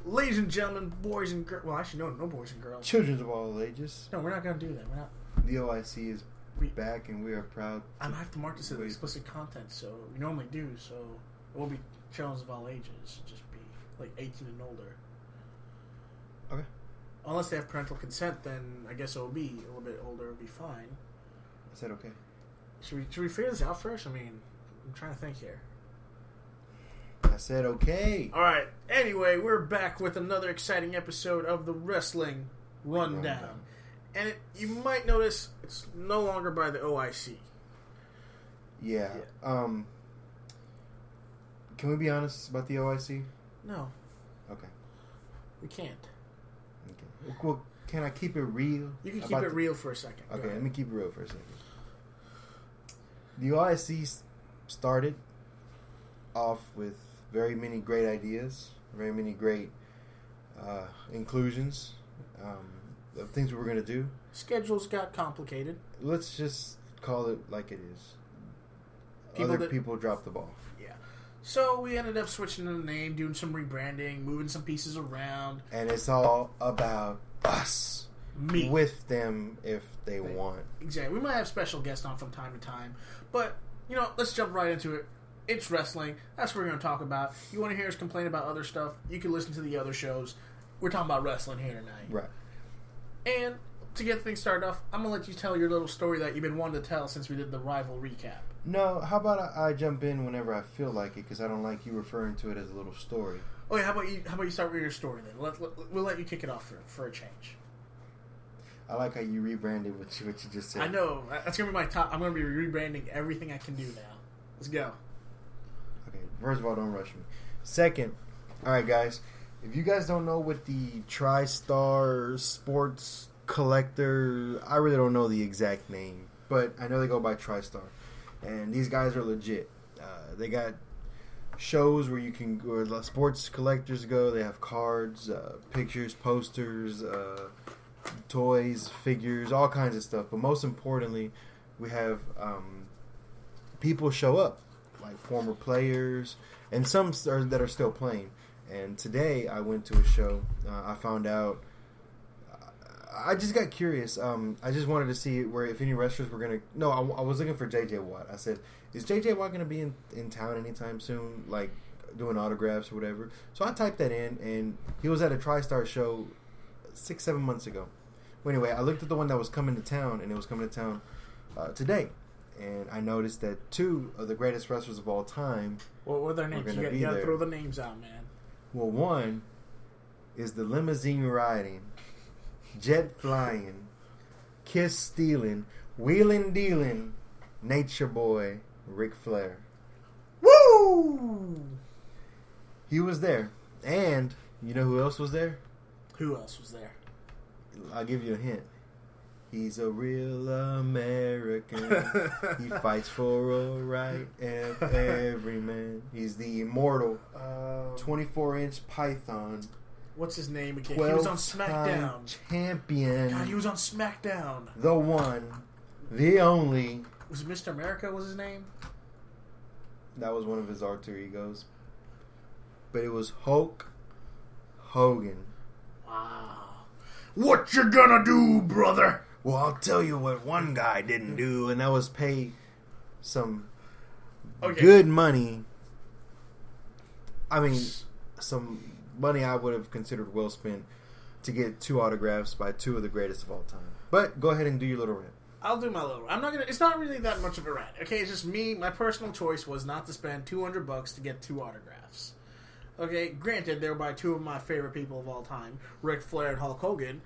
Ladies and gentlemen, boys and girls. Well, actually, no boys and girls. Children of all ages. No, we're not going to do that. We're not. The OIC is back, and we are proud. I might have to mark this as explicit content, so we normally do. So it won't be children of all ages. It'll just be like 18 and older. Okay. Unless they have parental consent, then I guess it'll be a little bit older. It'll be fine. I said okay. Should we figure this out first? I mean, I'm trying to think here. I said okay. Alright, anyway, we're back with another exciting episode of the Wrestling Rundown. And you might notice it's no longer by the OIC. Yeah. Can we be honest about the OIC? No. Okay. We can't. Okay. Well, can I keep it real? You can keep it real for a second. Okay, let me keep it real for a second. The OIC started off with very many great ideas, very many great inclusions of things we were going to do. Schedules got complicated. Let's just call it like it is. People dropped the ball. Yeah. So we ended up switching the name, doing some rebranding, moving some pieces around. And it's all about us. Me. With them if they want. Exactly. We might have special guests on from time to time. But, let's jump right into it. It's wrestling. That's what we're going to talk about. You want to hear us complain about other stuff, you can listen to the other shows. We're talking about wrestling here tonight. Right. And to get things started off, I'm going to let you tell your little story that you've been wanting to tell since we did the rival recap. No, how about I jump in whenever I feel like it, because I don't like you referring to it as a little story. Oh, yeah, how about you start with your story then? We'll let you kick it off for a change. I like how you rebranded what you just said. I know. That's going to be my top. I'm going to be rebranding everything I can do now. Let's go. Okay, first of all, don't rush me. Second, alright guys, if you guys don't know what the TriStar Sports Collector, I really don't know the exact name, but I know they go by TriStar. And these guys are legit. They got shows where where sports collectors go. They have cards, pictures, posters, toys, figures, all kinds of stuff. But most importantly, we have people show up, like former players, and some that are still playing. And today I went to a show. I found out. I just got curious. I just wanted to see if any wrestlers were gonna. No, I was looking for JJ Watt. I said, "Is JJ Watt gonna be in town anytime soon? Like doing autographs or whatever?" So I typed that in, and he was at a TriStar show 6-7 months ago. Well, anyway, I looked at the one that was coming to town, and it was coming to town today. And I noticed that two of the greatest wrestlers of all time. What were their names? You gotta throw the names out, man. Well, one is the limousine riding, jet flying, kiss stealing, wheeling dealing, nature boy, Ric Flair. Woo! He was there. And you know who else was there? Who else was there? I'll give you a hint. He's a real American. He fights for a right of every man. He's the immortal 24-inch python. What's his name again? He was on SmackDown. Champion. God, he was on SmackDown. The one, the only. Was it Mr. America was his name? That was one of his alter egos. But it was Hulk Hogan. Wow. What you gonna do, brother? Well, I'll tell you what one guy didn't do, and that was pay some good money. I mean, some money I would have considered well spent to get 2 autographs by 2 of the greatest of all time. But go ahead and do your little rant. I'll do my little rant. It's not really that much of a rant. Okay, it's just me. My personal choice was not to spend $200 to get 2 autographs. Okay, granted, they were by 2 of my favorite people of all time, Ric Flair and Hulk Hogan.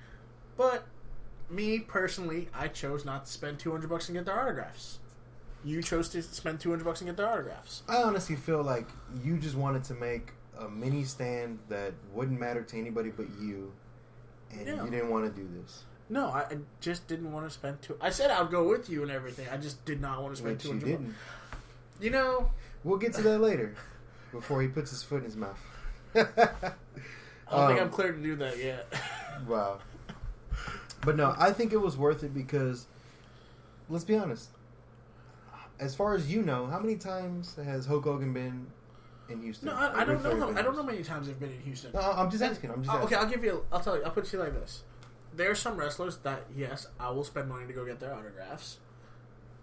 But me personally, I chose not to spend $200 and get their autographs. You chose to spend $200 and get their autographs. I honestly feel like you just wanted to make a mini stand that wouldn't matter to anybody but you, and you didn't want to do this. No, I just didn't want to spend I said I would go with you and everything. I just did not want to spend $200. You didn't. We'll get to that later. Before he puts his foot in his mouth. I don't think I'm clear to do that yet. Wow. But no, I think it was worth it because, let's be honest, as far as you know, how many times has Hulk Hogan been in Houston. No, I don't know. I don't know how many times they've been in Houston. No, I'm just asking. Okay, I'll give you. I'll tell you. I'll put it to you like this. There are some wrestlers that yes, I will spend money to go get their autographs,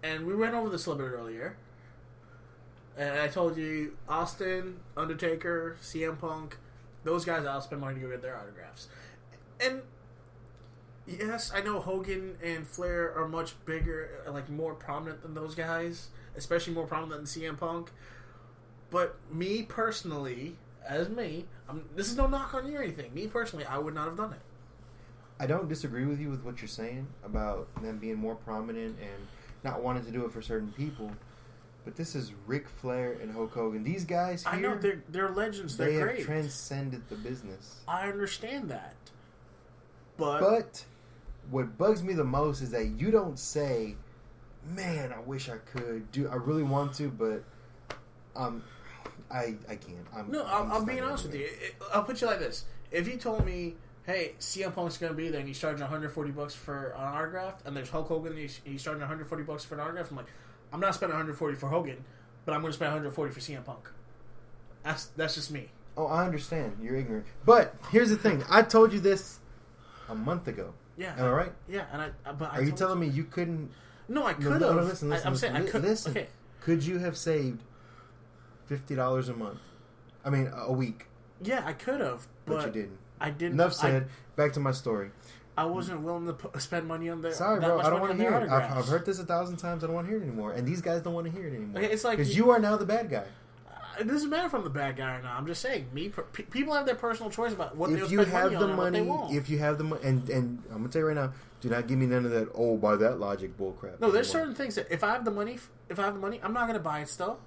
and we went over this a little bit earlier. And I told you Austin, Undertaker, CM Punk, those guys I'll spend money to go get their autographs. And yes, I know Hogan and Flair are much bigger, like more prominent than those guys, especially more prominent than CM Punk. But me personally, this is no knock on you or anything. Me personally, I would not have done it. I don't disagree with you with what you're saying about them being more prominent and not wanting to do it for certain people. But this is Ric Flair and Hulk Hogan. These guys here, I know they're legends. They're great. They have transcended the business. I understand that, but what bugs me the most is that you don't say, "Man, I wish I could do. I really want to, but I can't." I'm being honest with you. I'll put you like this: if you told me, "Hey, CM Punk's going to be there, and he's charging $140 for an autograph," and there's Hulk Hogan, and he's charging $140 for an autograph, I'm like, I'm not spending $140 for Hogan, but I'm going to spend $140 for CM Punk. That's just me. Oh, I understand. You're ignorant. But here's the thing. I told you this a month ago. Yeah. Am I right? Yeah. Are you telling me you couldn't? No, I could have. No, listen. I'm saying I could. Listen. Okay. Could you have saved $50 a month? I mean, a week. Yeah, I could have, but you didn't. I didn't. Enough said. Back to my story. I wasn't willing to spend money on their. Sorry, bro. I don't want to hear it. I've heard this 1,000 times. I don't want to hear it anymore. And these guys don't want to hear it anymore. Okay, it's like because you are now the bad guy. It doesn't matter if I'm the bad guy or not. I'm just saying, people have their personal choice about what they'll spend money on and what they won't. If you have the money, and I'm gonna tell you right now, do not give me none of that. Oh, by that logic, bullcrap. No, there's certain things that if I have the money, I'm not gonna buy it still.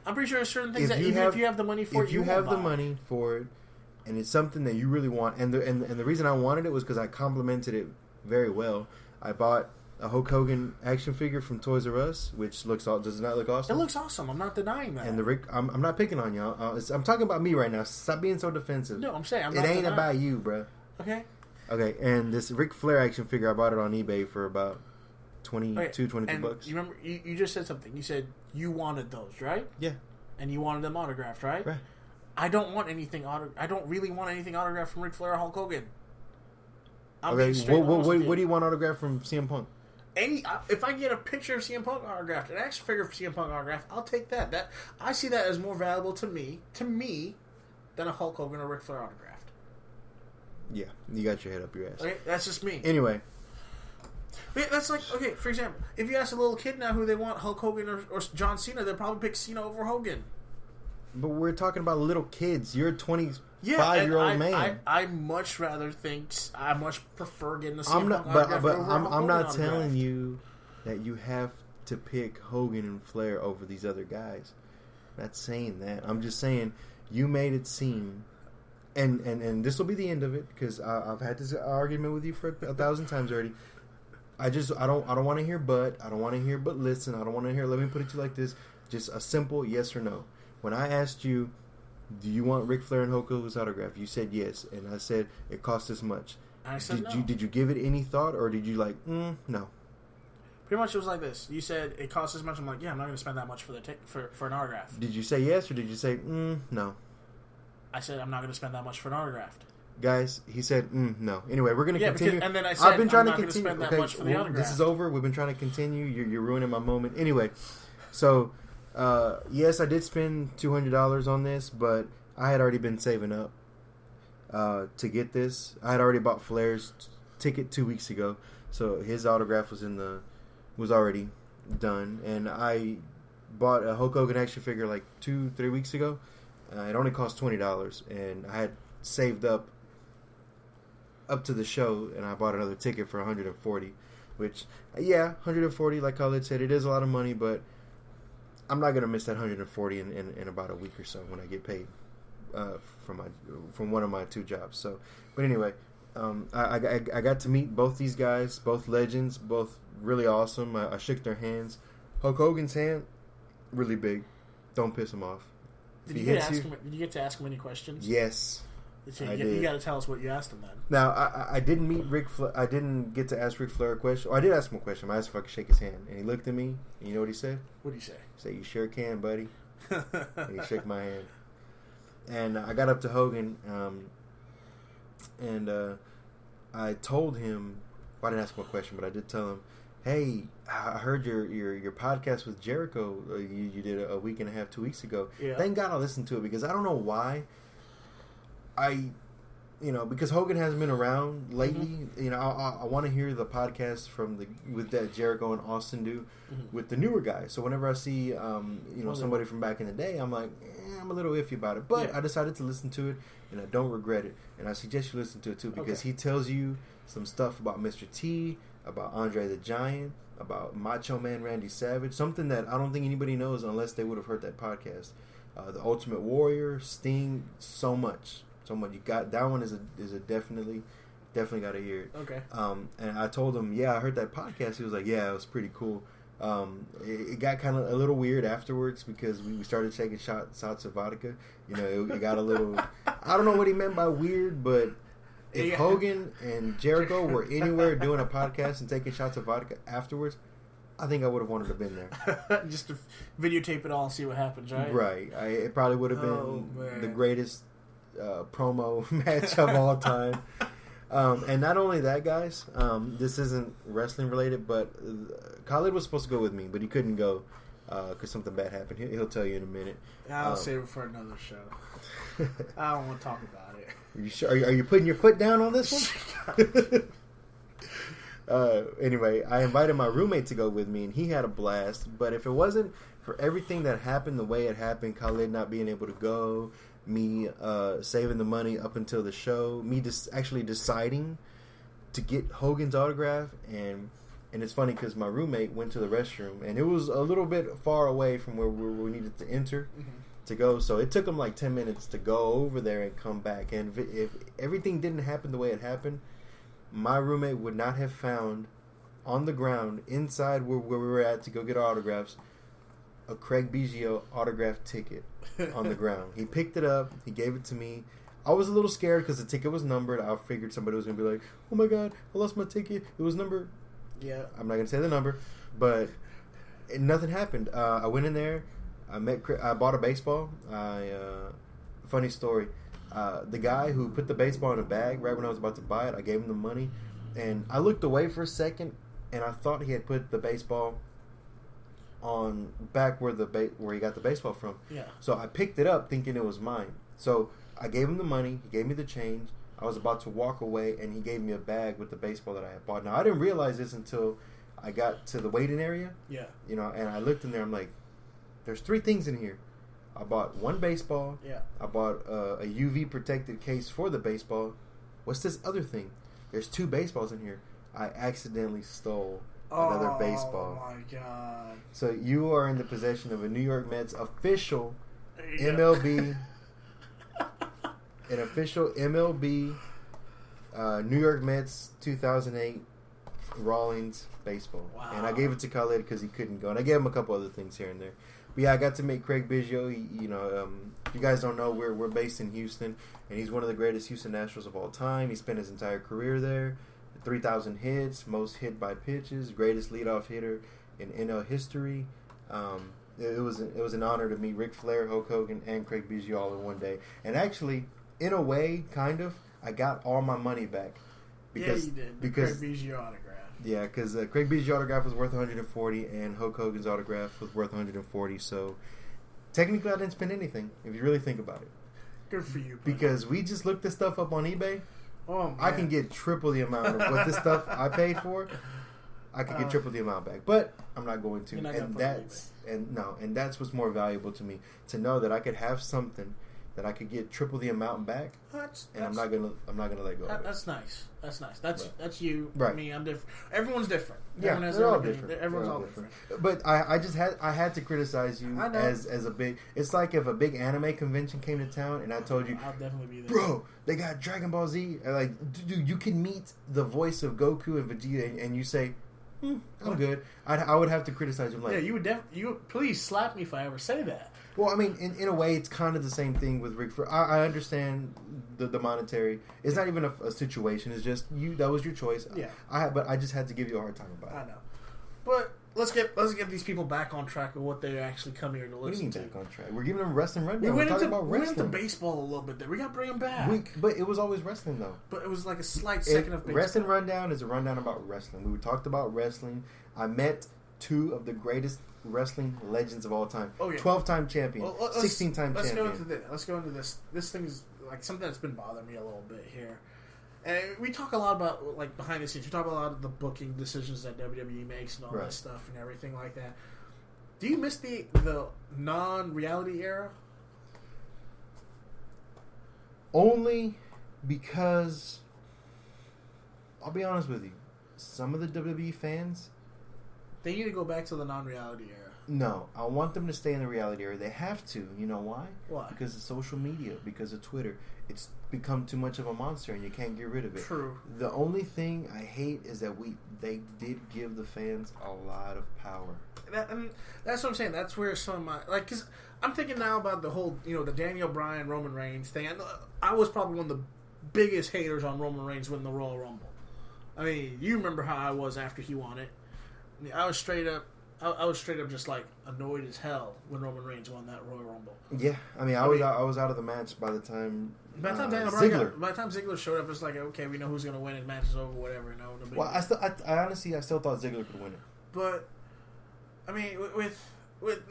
I'm pretty sure there's certain things that even if you have the money for it, you have the money for it. And it's something that you really want. And the reason I wanted it was because I complimented it very well. I bought a Hulk Hogan action figure from Toys R Us, which does it not look awesome? It looks awesome. I'm not denying that. And I'm not picking on y'all. I'm talking about me right now. Stop being so defensive. No, I'm saying it ain't about you, bro. Okay. Okay, and this Ric Flair action figure, I bought it on eBay for about $22 bucks. You remember, you just said something. You said you wanted those, right? Yeah. And you wanted them autographed, right? Right. I don't want anything I don't really want anything autographed from Ric Flair or Hulk Hogan. What do you want autographed from CM Punk? If I get a picture of CM Punk autographed, an action figure of CM Punk autographed, I'll take that. I see that as more valuable to me, than a Hulk Hogan or Ric Flair autographed. Yeah, you got your head up your ass. Okay, that's just me. Anyway. That's like, okay, for example, if you ask a little kid now who they want, Hulk Hogan or John Cena, they'll probably pick Cena over Hogan. But we're talking about little kids. You're a 25-year-old man. I much prefer getting the CM Punk autograph over I'm not telling you that you have to pick Hogan and Flair over these other guys. I'm not saying that. I'm just saying you made it seem, and this will be the end of it because I've had this argument with you for 1,000 times already. I don't want to hear but. I don't want to hear but listen. I don't want to hear. Let me put it to you like this: just a simple yes or no. When I asked you, do you want Ric Flair and Hulk Hogan's autograph? You said yes, and I said it cost this much. I said no. Did you give it any thought, or did you no? Pretty much, it was like this. You said it cost this much. I'm like, yeah, I'm not going to spend that much for an autograph. Did you say yes, or did you say no? I said I'm not going to spend that much for an autograph. Guys, he said no. Anyway, we're going to continue. And then I said I've been trying to continue. Spend that much for the autograph. This is over. We've been trying to continue. You're ruining my moment. Anyway, so. Yes, I did spend $200 on this, but I had already been saving up to get this. I had already bought Flair's ticket 2 weeks ago, so his autograph was already done, and I bought a Hulk Hogan action figure like 2-3 weeks ago. It only cost $20, and I had saved up to the show, and I bought another ticket for $140, which $140, like Khalid said, it is a lot of money, but I'm not gonna miss that $140 in about a week or so when I get paid from one of my 2 jobs. So, but anyway, I got to meet both these guys, both legends, both really awesome. I shook their hands. Hulk Hogan's hand, really big. Don't piss him off. Did you get to ask him any questions? Yes. You got to tell us what you asked him then. Now, I didn't meet Ric Flair. I didn't get to ask Ric Flair a question. Or I did ask him a question. I asked if I could shake his hand. And he looked at me, and you know what he said? What did he say? He said, "You sure can, buddy." And he shook my hand. And I got up to Hogan, and I told him, well, I didn't ask him a question, but I did tell him, hey, I heard your podcast with Jericho you did a week and a half, 2 weeks ago. Yeah. Thank God I listened to it, because I don't know why. Because Hogan hasn't been around lately. Mm-hmm. I want to hear the podcast with that Jericho and Austin do with the newer guys. So whenever I see somebody from back in the day, I'm like, I'm a little iffy about it. But I decided to listen to it, and I don't regret it. And I suggest you listen to it too, because he tells you some stuff about Mr. T, about Andre the Giant, about Macho Man Randy Savage, something that I don't think anybody knows unless they would have heard that podcast. The Ultimate Warrior, Sting, so much. You got that one is a definitely got to hear it. Okay. And I told him, I heard that podcast. He was like, it was pretty cool. It got kind of a little weird afterwards, because we started taking shots of vodka. It got a little. I don't know what he meant by weird, but if Hogan and Jericho were anywhere doing a podcast and taking shots of vodka afterwards, I think I would have wanted to have been there. Just to videotape it all and see what happens, right? Right. It probably would have been the greatest promo match of all time. And not only that, guys, this isn't wrestling related, but Khalid was supposed to go with me, but he couldn't go because something bad happened. He'll tell you in a minute. I'll save it for another show. I don't want to talk about it. Are you sure? Are you putting your foot down on this one? Anyway, I invited my roommate to go with me, and he had a blast. But if it wasn't for everything that happened the way it happened, Khalid not being able to go, me saving the money up until the show, me just actually deciding to get Hogan's autograph, and it's funny because my roommate went to the restroom, and it was a little bit far away from where we needed to enter to go, so it took him like 10 minutes to go over there and come back. And if everything didn't happen the way it happened, my roommate would not have found on the ground inside where we were at to go get our autographs a Craig Biggio autograph ticket on the ground. He picked it up. He gave it to me. I was a little scared because the ticket was numbered. I figured somebody was going to be like, oh my God, I lost my ticket. It was numbered. Yeah. I'm not going to say the number, but nothing happened. I went in there. I bought a baseball. Funny story. The guy who put the baseball in a bag right when I was about to buy it, I gave him the money. And I looked away for a second, and I thought he had put the baseball on back where he got the baseball from. Yeah. So I picked it up thinking it was mine. So I gave him the money. He gave me the change. I was about to walk away, and he gave me a bag with the baseball that I had bought. Now, I didn't realize this until I got to the waiting area. Yeah. And I looked in there. I'm like, there's 3 things in here. I bought 1 baseball. Yeah. I bought a UV protected case for the baseball. What's this other thing? There's 2 baseballs in here. I accidentally stole another baseball. Oh my God. So you are in the possession of a New York Mets official MLB, an official MLB New York Mets 2008 Rawlings baseball. Wow. And I gave it to Khalid because he couldn't go, and I gave him a couple other things here and there. But yeah, I got to meet Craig Biggio. If you guys don't know, we're based in Houston, and he's one of the greatest Houston Nationals of all time. He spent his entire career there. 3,000 hits, most hit by pitches, greatest leadoff hitter in NL history. It was an honor to meet Ric Flair, Hulk Hogan, and Craig Biggio all in one day. And actually, in a way, kind of, I got all my money back. Because, yeah, you did. Because Craig Biggio autograph. Yeah, because Craig Biggio autograph was worth $140, and Hulk Hogan's autograph was worth $140. So technically, I didn't spend anything if you really think about it. Good for you. Buddy. Because we just looked this stuff up on eBay. Oh, man. I can get triple the amount of what this stuff I paid for. I could get triple the amount back, but I'm not going to. And that's what's more valuable to me, to know that I could have something that I could get triple the amount back, I'm not gonna let go of it. That's nice. That's you. Right. Me, I'm different. Everyone's different. Yeah, they're all different. Everyone's all different. But I had to criticize you as a big. It's like if a big anime convention came to town and I told you, I'll definitely be there. Bro, they got Dragon Ball Z. Like, dude, you can meet the voice of Goku and Vegeta, and you say, I'm good. I would have to criticize him. Like, yeah, you would please slap me if I ever say that. Well, I mean, in a way, it's kind of the same thing with Ric Flair. I understand the monetary. It's not even a situation. It's just that was your choice. Yeah. But I just had to give you a hard time about it. I know. But let's get these people back on track of what they're actually coming here to listen What do you mean to. back on track? We're giving them wrestling rundown. We We're talking about went wrestling. into baseball a little bit there. We got to bring them back. But it was always wrestling, though. But it was like a slight second of baseball. Wrestling rundown is a rundown about wrestling. We talked about wrestling. I met two of the greatest wrestling legends of all time. Oh, yeah. 12-time champion, 16-time champion. Let's go into this. This thing's like something that's been bothering me a little bit here. And we talk a lot about, like, behind the scenes. We talk about a lot of the booking decisions that WWE makes and all that stuff and everything like that. Do you miss the non-reality era? Only because, I'll be honest with you, some of the WWE fans... They need to go back to the non-reality era. No, I want them to stay in the reality era. They have to. You know why? Why? Because of social media, because of Twitter. It's become too much of a monster and you can't get rid of it. True. The only thing I hate is that they did give the fans a lot of power. That's what I'm saying. That's where some of my... Like, because I'm thinking now about the whole, the Daniel Bryan, Roman Reigns thing. I was probably one of the biggest haters on Roman Reigns winning the Royal Rumble. I mean, you remember how I was after he won it. I was straight up just like annoyed as hell when Roman Reigns won that Royal Rumble. Yeah, I mean, I was out of the match by the time. By the time Ziggler showed up, it's like, okay, we know who's going to win, and match is over, whatever. Well, I honestly still thought Ziggler could win it. But I mean, with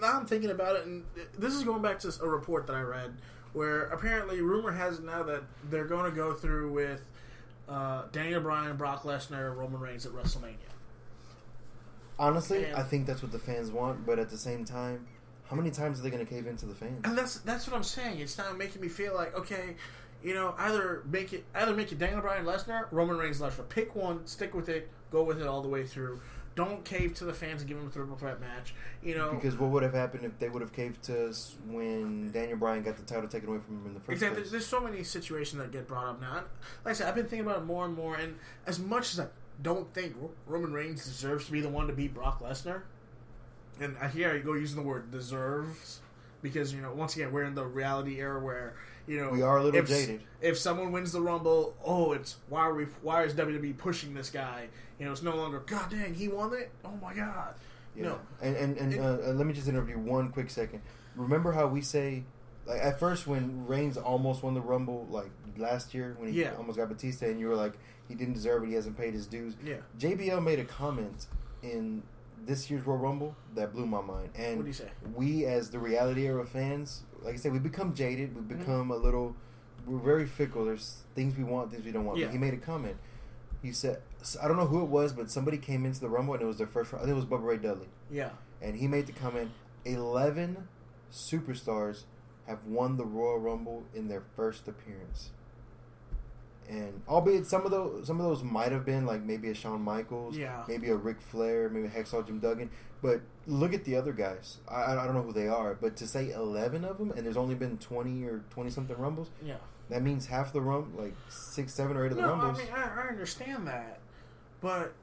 now I'm thinking about it, and this is going back to a report that I read where apparently rumor has it now that they're going to go through with Daniel Bryan, Brock Lesnar, Roman Reigns at WrestleMania. Honestly, I think that's what the fans want, but at the same time, how many times are they going to cave into the fans? And that's what I'm saying. It's now making me feel like, okay, either make it Daniel Bryan, Lesnar, Roman Reigns, Lesnar. Pick one, stick with it, go with it all the way through. Don't cave to the fans and give them a triple threat match. Because what would have happened if they would have caved to us when Daniel Bryan got the title taken away from him in the first place? There's so many situations that get brought up now. Like I said, I've been thinking about it more and more, and as much as I don't think Roman Reigns deserves to be the one to beat Brock Lesnar, and here I go using the word deserves, because once again we're in the reality era where we are a little jaded. If someone wins the Rumble, it's why is WWE pushing this guy? It's no longer, God dang, he won it. Oh my God. Yeah. And let me just interrupt you one quick second. Remember how we say, like, at first when Reigns almost won the Rumble, like last year when he almost got Batista, and you were like, he didn't deserve it, he hasn't paid his dues. Yeah. JBL made a comment in this year's Royal Rumble that blew my mind. And what did he say? We, as the reality era fans, like I said, we become jaded. We become a little. We're very fickle. There's things we want, things we don't want. Yeah. But he made a comment. He said, I don't know who it was, but somebody came into the Rumble and it was their first. I think it was Bubba Ray Dudley. Yeah. And he made the comment: 11 superstars have won the Royal Rumble in their first appearance. And albeit some of those might have been like maybe a Shawn Michaels, maybe a Ric Flair, maybe a Hacksaw Jim Duggan. But look at the other guys. I don't know who they are, but to say 11 of them, and there's only been 20 or 20-something Rumbles, that means half the like 6, 7, or 8 of the Rumbles. I mean, I understand that. But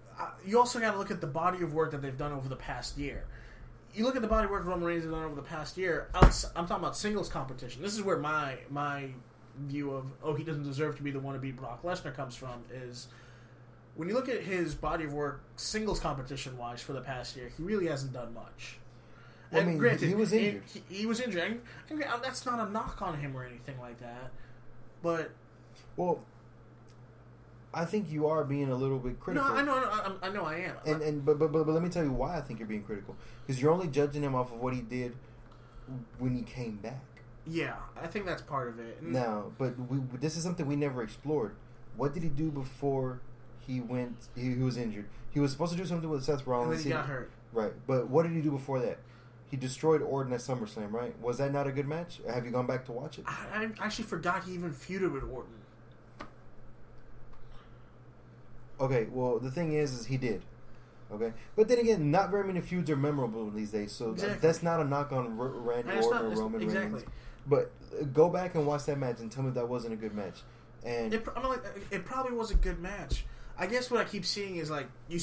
you also got to look at the body of work that they've done over the past year. You look at the body of work Roman Reigns has done over the past year. I'm talking about singles competition. This is where my view of he doesn't deserve to be the one to beat Brock Lesnar comes from, is when you look at his body of work singles competition wise for the past year, he really hasn't done much. Well, And I mean, granted, he was injured. He was injured, and that's not a knock on him or anything like that. But I think you are being a little bit critical. No, I know I am. But let me tell you why I think you're being critical, because you're only judging him off of what he did when he came back. Yeah, I think that's part of it. Now, but this is something we never explored. What did he do before he was injured? He was supposed to do something with Seth Rollins. And then he got hurt. Right, but what did he do before that? He destroyed Orton at SummerSlam, right? Was that not a good match? Have you gone back to watch it? I actually forgot he even feuded with Orton. Okay, well, the thing is he did. Okay, but then again, not very many feuds are memorable these days, so that's not a knock on Randy Orton or Roman Reigns. But go back and watch that match and tell me that wasn't a good match. And it probably was a good match. I guess what I keep seeing is like you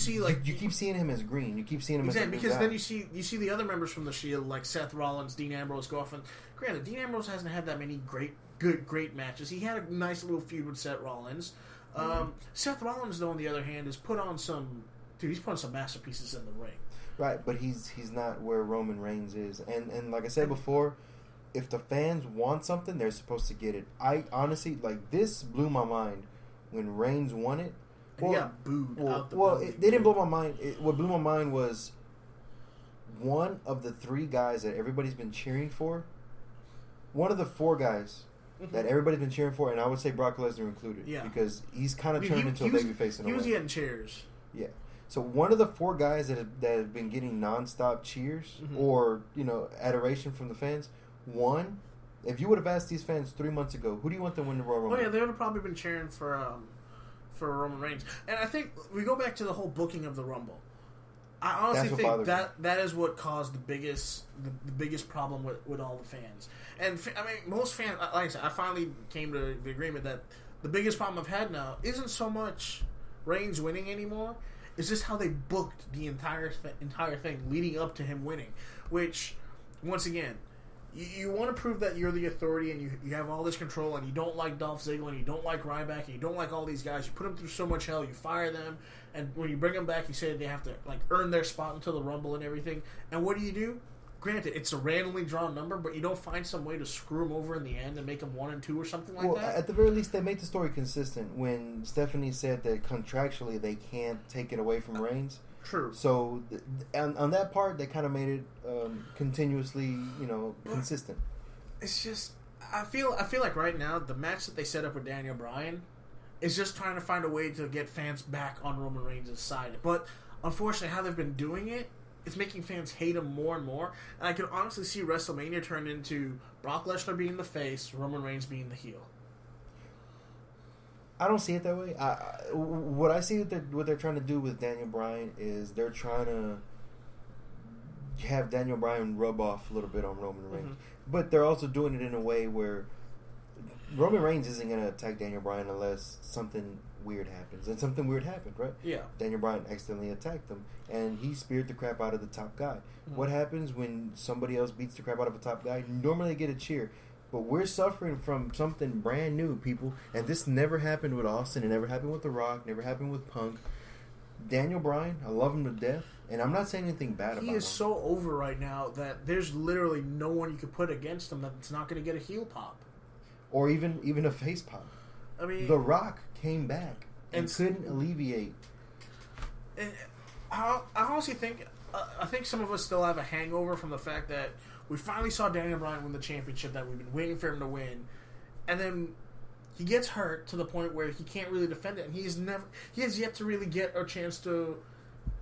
keep seeing him as green. You keep seeing him as a because guy. then you see the other members from the Shield like Seth Rollins, Dean Ambrose go off, and granted Dean Ambrose hasn't had that many great matches. He had a nice little feud with Seth Rollins. Seth Rollins, though, on the other hand, he's putting some masterpieces in the ring. Right, but he's not where Roman Reigns is. And like I said before, if the fans want something, they're supposed to get it. I honestly, like, this blew my mind when Reigns won it. And he got booed out the building. They didn't blow my mind. What blew my mind was one of the 3 guys that everybody's been cheering for. One of the 4 guys that everybody's been cheering for, and I would say Brock Lesnar included. Yeah. Because he's kind of turned into a babyface in a way. He was getting cheers. Yeah. So one of the 4 guys that have been getting nonstop cheers or, adoration from the fans, one, if you would have asked these fans 3 months ago, who do you want to win the Royal Rumble? Oh yeah, they would have probably been cheering for Roman Reigns. And I think we go back to the whole booking of the Rumble. I honestly think that is what caused the biggest problem with all the fans. And I mean, most fans, like I said, I finally came to the agreement that the biggest problem I've had now isn't so much Reigns winning anymore. It's just how they booked the entire thing leading up to him winning. Which, once again, you want to prove that you're the authority and you have all this control, and you don't like Dolph Ziggler and you don't like Ryback and you don't like all these guys. You put them through so much hell, you fire them, and when you bring them back, you say they have to earn their spot until the Rumble and everything. And what do? Granted, it's a randomly drawn number, but you don't find some way to screw them over in the end and make them 1 and 2 or something like that? Well, at the very least, they made the story consistent when Stephanie said that contractually they can't take it away from Reigns. True. So, on that part, they kind of made it continuously, consistent. It's just, I feel like right now, the match that they set up with Daniel Bryan is just trying to find a way to get fans back on Roman Reigns' side. But, unfortunately, how they've been doing it, it's making fans hate him more and more. And I can honestly see WrestleMania turn into Brock Lesnar being the face, Roman Reigns being the heel. I don't see it that way. What I see what they're trying to do with Daniel Bryan is they're trying to have Daniel Bryan rub off a little bit on Roman Reigns. But they're also doing it in a way where Roman Reigns isn't going to attack Daniel Bryan unless something weird happens. And something weird happened, right? Yeah. Daniel Bryan accidentally attacked him, and he speared the crap out of the top guy. What happens when somebody else beats the crap out of a top guy? Normally they get a cheer. But we're suffering from something brand new, people. And this never happened with Austin. It never happened with The Rock. Never happened with Punk. Daniel Bryan, I love him to death. And I'm not saying anything bad about him. He is so over right now that there's literally no one you could put against him that's not going to get a heel pop. Or even a face pop. I mean, The Rock came back and couldn't alleviate. And I honestly think I think some of us still have a hangover from the fact that we finally saw Daniel Bryan win the championship that we've been waiting for him to win, and then he gets hurt to the point where he can't really defend it, and he has yet to really get a chance to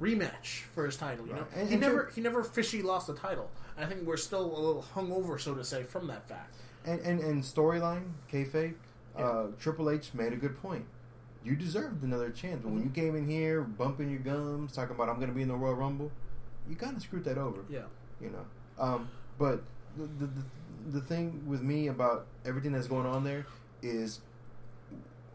rematch for his title. You know, and he never officially lost the title. And I think we're still a little hungover, so to say, from that fact. And storyline, kayfabe, Triple H made a good point. You deserved another chance. But when you came in here bumping your gums, talking about I'm going to be in the Royal Rumble, you kind of screwed that over. Yeah. You know. But the thing with me about everything that's going on there is,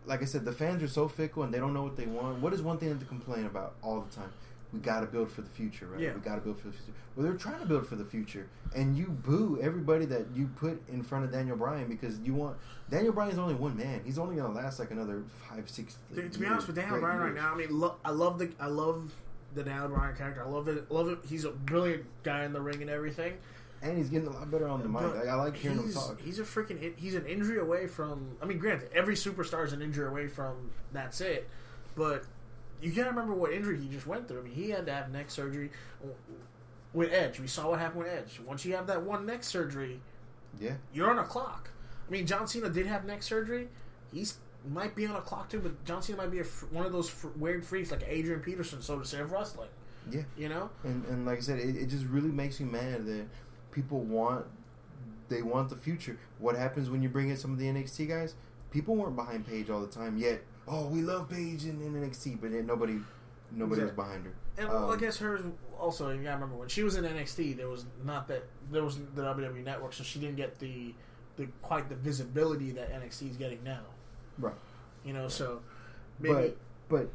like I said, the fans are so fickle and they don't know what they want. What is one thing that they complain about all the time? We got to build for the future, right? Yeah. We got to build for the future. Well, they're trying to build for the future, and you boo everybody that you put in front of Daniel Bryan because you want Daniel Bryan's only one man. He's only going to last like another 5-6 years. To be honest with Daniel Bryan right now, I mean, I love the Daniel Bryan character. I love it. He's a brilliant guy in the ring and everything. And he's getting a lot better on the mic. I like hearing him talk. He's an injury away from. I mean, granted, every superstar is an injury away from. That's it. But you gotta remember what injury he just went through. I mean, he had to have neck surgery with Edge. We saw what happened with Edge. Once you have that one neck surgery, you're on a clock. I mean, John Cena did have neck surgery. He's might be on a clock too, but John Cena might be one of those weird freaks like Adrian Peterson, so to say, of wrestling. Yeah, you know. And like I said, it just really makes me mad that people want the future. What happens when you bring in some of the NXT guys? People weren't behind Paige all the time yet. Oh, we love Paige in NXT, but then nobody was behind her. And well, I guess hers also. You gotta remember when she was in NXT, there was the WWE Network, so she didn't get the quite the visibility that NXT is getting now. Right. You know, so maybe. But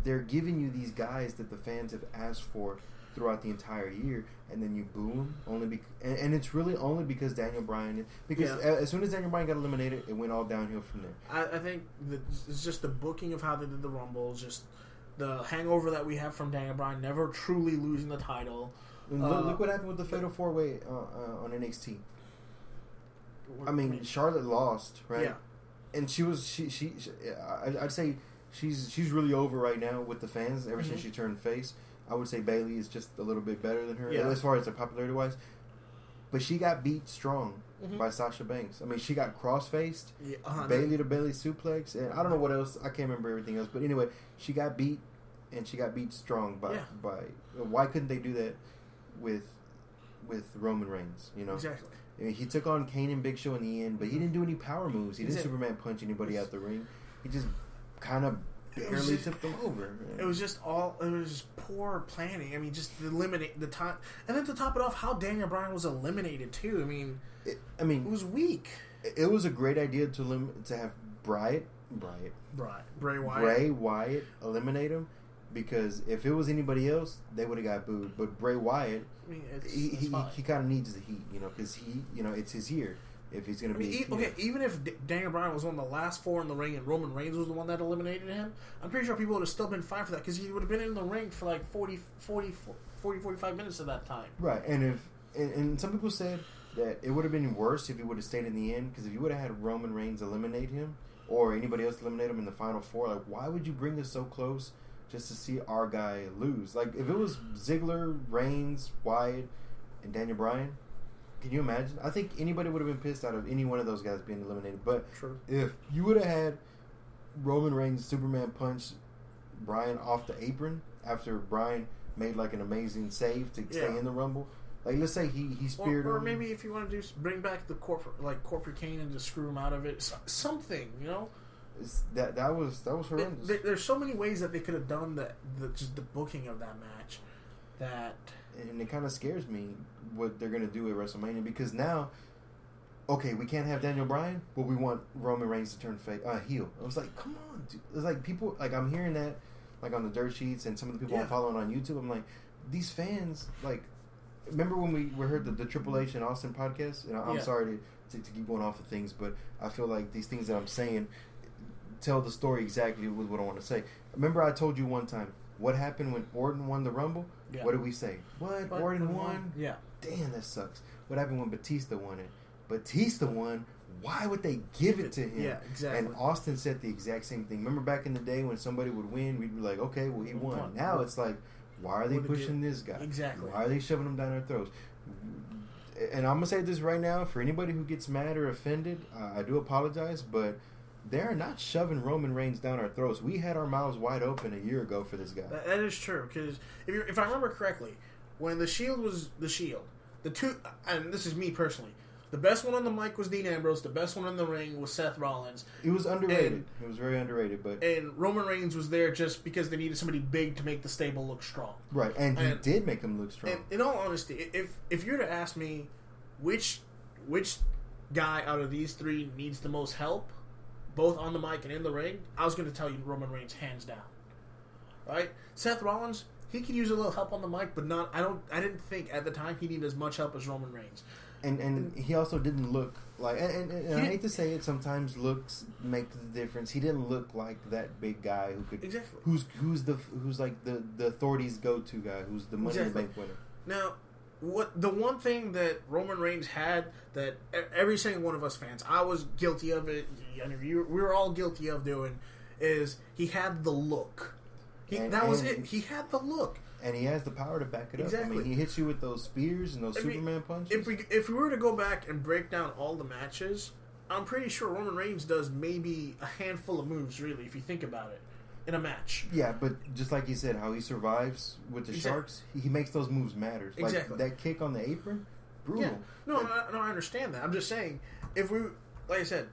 they're giving you these guys that the fans have asked for throughout the entire year, and then you boo them and it's really only because Daniel Bryan. Because as soon as Daniel Bryan got eliminated, it went all downhill from there. I think it's just the booking of how they did the Rumble. Just the hangover that we have from Daniel Bryan never truly losing the title. Look what happened with the Fatal 4-Way on NXT. I mean, Charlotte lost, right? Yeah. And I'd say she's really over right now with the fans ever since she turned face. I would say Bayley is just a little bit better than her as far as the popularity wise. But she got beat strong by Sasha Banks. I mean, she got cross-faced, Bayley to Bayley suplex, and I don't know what else. I can't remember everything else. But anyway, she got beat, and she got beat strong by. Why couldn't they do that with Roman Reigns? You know, exactly. I mean, he took on Kane and Big Show in the end, but he didn't do any power moves. He didn't Superman punch anybody out the ring. He just kind of barely tipped them over. It was just poor planning. I mean, just eliminate the time, and then to top it off, how Daniel Bryan was eliminated too. I mean, it was weak. It was a great idea to have Bray Wyatt eliminate him, because if it was anybody else, they would have got booed. But Bray Wyatt, I mean, he kind of needs the heat, you know, because it's his year. If he's going to be... even if Daniel Bryan was one of the last four in the ring and Roman Reigns was the one that eliminated him, I'm pretty sure people would have still been fine for that, because he would have been in the ring for like 45 minutes of that time. Right, and some people said that it would have been worse if he would have stayed in the end, because if you would have had Roman Reigns eliminate him, or anybody else eliminate him in the final four, like, why would you bring us so close just to see our guy lose? Like, if it was Ziggler, Reigns, Wyatt, and Daniel Bryan... Can you imagine? I think anybody would have been pissed out of any one of those guys being eliminated. But if you would have had Roman Reigns Superman punch Bryan off the apron after Bryan made like an amazing save to stay in the Rumble, like let's say he speared or him. maybe if you want to bring back the corporate Kane and just screw him out of it, something, you know. That was horrendous. There's so many ways that they could have done just the booking of that match that. And it kind of scares me what they're going to do at WrestleMania, because now, okay, we can't have Daniel Bryan, but we want Roman Reigns to turn heel. I was like, come on, dude. It's like people, like I'm hearing that, like on the dirt sheets and some of the people I'm following on YouTube. I'm like, these fans, like, remember when we heard the Triple H and Austin podcast? And I'm sorry to keep going off of things, but I feel like these things that I'm saying tell the story exactly with what I want to say. Remember I told you one time, what happened when Orton won the Rumble? Yeah. What did we say? What? Orton won? Yeah. Damn, that sucks. What happened when Batista won it? Batista won. Why would they give it to him? Yeah, exactly. And Austin said the exact same thing. Remember back in the day when somebody would win, we'd be like, okay, well, he won. Now it's like, why are they pushing this guy? Exactly. Why are they shoving him down our throats? And I'm going to say this right now, for anybody who gets mad or offended, I do apologize, but they're not shoving Roman Reigns down our throats. We had our mouths wide open a year ago for this guy. That is true, because if I remember correctly, when the Shield was the Shield, the two, and this is me personally, the best one on the mic was Dean Ambrose. The best one in the ring was Seth Rollins. It was underrated. It was very underrated, and Roman Reigns was there just because they needed somebody big to make the stable look strong. Right, and he did make him look strong. And in all honesty, if you were to ask me which guy out of these three needs the most help, both on the mic and in the ring, I was going to tell you Roman Reigns hands down. Right? Seth Rollins, he could use a little help on the mic, but not. I didn't think at the time he needed as much help as Roman Reigns. And he also didn't look like. And I hate to say it, sometimes looks make the difference. He didn't look like that big guy who could exactly who's like the authorities' go-to guy, who's the Money in the Bank winner. Now, the one thing that Roman Reigns had that every single one of us fans, I was guilty of it, we were all guilty of doing, is he had the look. That was it. He had the look. And he has the power to back it up. I mean, he hits you with those spears and those Superman punches. If we were to go back and break down all the matches, I'm pretty sure Roman Reigns does maybe a handful of moves, really, if you think about it, in a match. Yeah, but just like you said, how he survives with the Sharks, he makes those moves matter. Like exactly. That kick on the apron, brutal. Yeah. No, I understand that. I'm just saying, if we, like I said,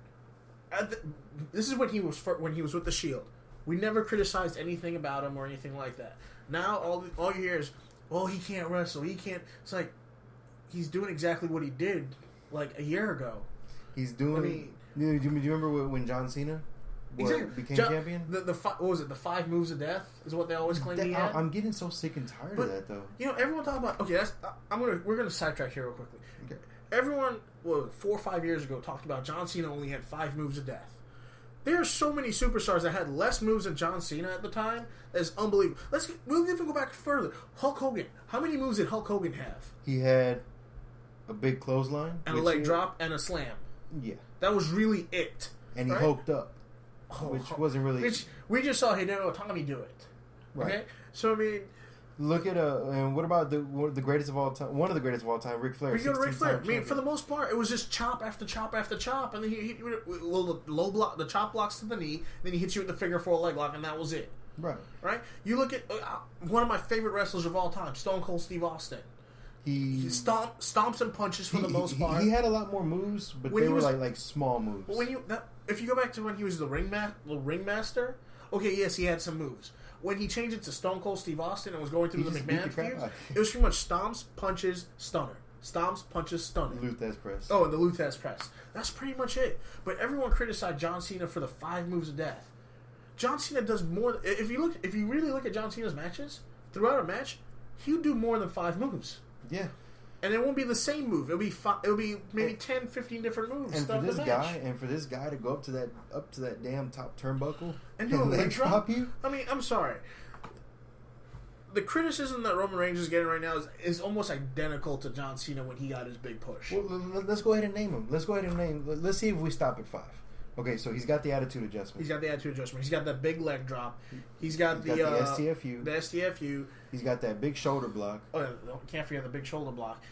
this is when he was with the Shield. We never criticized anything about him or anything like that. Now all you hear is, "Oh, he can't wrestle. He can't." It's like he's doing exactly what he did like a year ago. He's doing. Do you remember when John Cena became champion? What was it? The 5 moves of death is what they always claim he had. I'm getting so sick and tired of that, though. You know, everyone talk about. Okay, we're gonna sidetrack here real quickly. Okay. Everyone, 4 or 5 years ago, talked about John Cena only had 5 moves of death. There are so many superstars that had less moves than John Cena at the time. That's unbelievable. We'll even go back further. Hulk Hogan. How many moves did Hulk Hogan have? He had a big clothesline. And a leg drop and a slam. Yeah. That was really it. And he hulked up. Which wasn't really... Which we just saw Hideo Itami do it. Right. Okay? So, I mean... Look at and what about the greatest of all time? One of the greatest of all time, Ric Flair. We go to Ric Flair. I mean, for the most part, it was just chop after chop after chop, and then he low block, the chop blocks to the knee, then he hits you with the figure 4 leg lock, and that was it. Right. You look at one of my favorite wrestlers of all time, Stone Cold Steve Austin. He stomps and punches for the most part. He had a lot more moves, but they were like small moves. But if you go back to when he was the ringmaster, okay, yes, he had some moves. When he changed it to Stone Cold Steve Austin and was going through the McMahon feud, it was pretty much stomps, punches, stunner. Stomps, punches, stunner. Luthez press. Oh, and the Luthez press. That's pretty much it. But everyone criticized John Cena for the 5 moves of death. John Cena does more. If you really look at John Cena's matches, throughout a match, he would do more than 5 moves. Yeah. And it won't be the same move. It'll be maybe 10, 15 different moves. And for this guy to go up to that damn top turnbuckle and do a leg drop you. I mean, I'm sorry. The criticism that Roman Reigns is getting right now is almost identical to John Cena when he got his big push. Well, let's go ahead and name him. Let's see if we stop at 5. Okay, so he's got the attitude adjustment. He's got that big leg drop. He's got the STFU. The STFU. He's got that big shoulder block. Oh, can't forget the big shoulder block.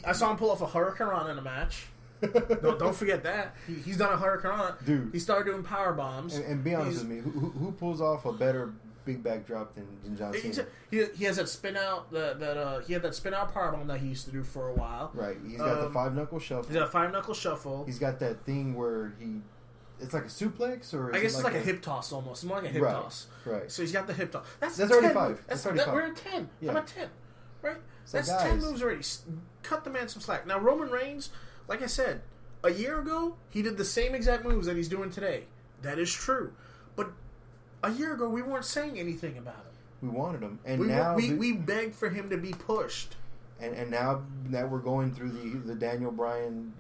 I saw him pull off a Hurricanrana in a match. don't forget that. He's done a Hurricanrana. Dude. He started doing power bombs. And be honest with me, who pulls off a better big backdrop than John Cena? He has that spin out he had that spin out power bomb that he used to do for a while. Right. He's got the 5-knuckle shuffle. He's got a 5-knuckle shuffle. He's got that thing where it's like a suplex, or I guess it's like a hip toss almost. It's more like a hip toss. Right. So he's got the hip toss. That's already 5. That's already 5. We're at 10. Yeah. I'm at 10. Right? So that's 10 moves already. Cut the man some slack. Now, Roman Reigns, like I said, a year ago, he did the same exact moves that he's doing today. That is true. But a year ago, we weren't saying anything about him. We wanted him. And we begged for him to be pushed. And now that we're going through the Daniel Bryan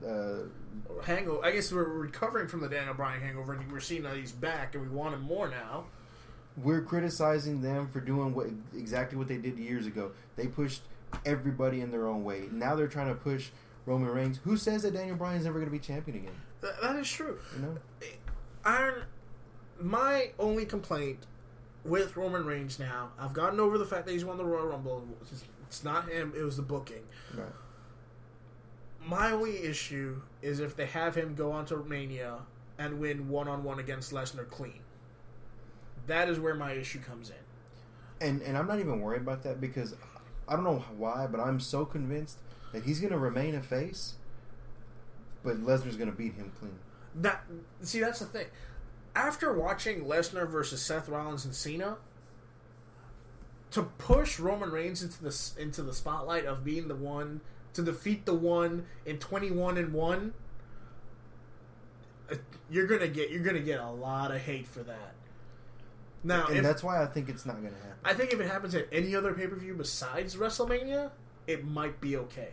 hangover, I guess we're recovering from the Daniel Bryan hangover, and we're seeing that he's back, and we want him more now. We're criticizing them for doing exactly what they did years ago. They pushed everybody in their own way. Now they're trying to push Roman Reigns. Who says that Daniel Bryan's never going to be champion again? That is true. You know, my only complaint with Roman Reigns now, I've gotten over the fact that he's won the Royal Rumble. It's not him; it was the booking. Right. My only issue is if they have him go on to Mania and win 1-on-1 against Lesnar clean. That is where my issue comes in. And I'm not even worried about that because I don't know why, but I'm so convinced that he's going to remain a face, but Lesnar's going to beat him clean. That's the thing. After watching Lesnar versus Seth Rollins and Cena, to push Roman Reigns into the spotlight of being the one to defeat the one in 21-1, you're gonna get a lot of hate for that. Now, and that's why I think it's not going to happen. I think if it happens at any other pay-per-view besides WrestleMania, it might be okay.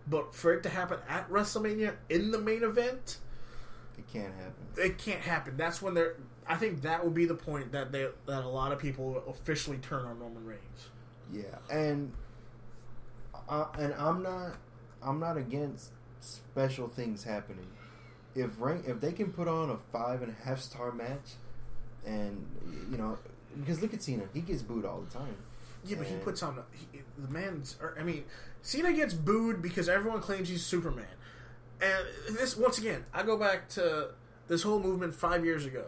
But for it to happen at WrestleMania in the main event, it can't happen. It can't happen. That's when I think that will be the point that a lot of people will officially turn on Roman Reigns. Yeah, and I'm not against special things happening. If they can put on a 5.5-star match. And, you know, because look at Cena. He gets booed all the time. Yeah, but he puts on... the man's... I mean, Cena gets booed because everyone claims he's Superman. And this, once again, I go back to this whole movement 5 years ago.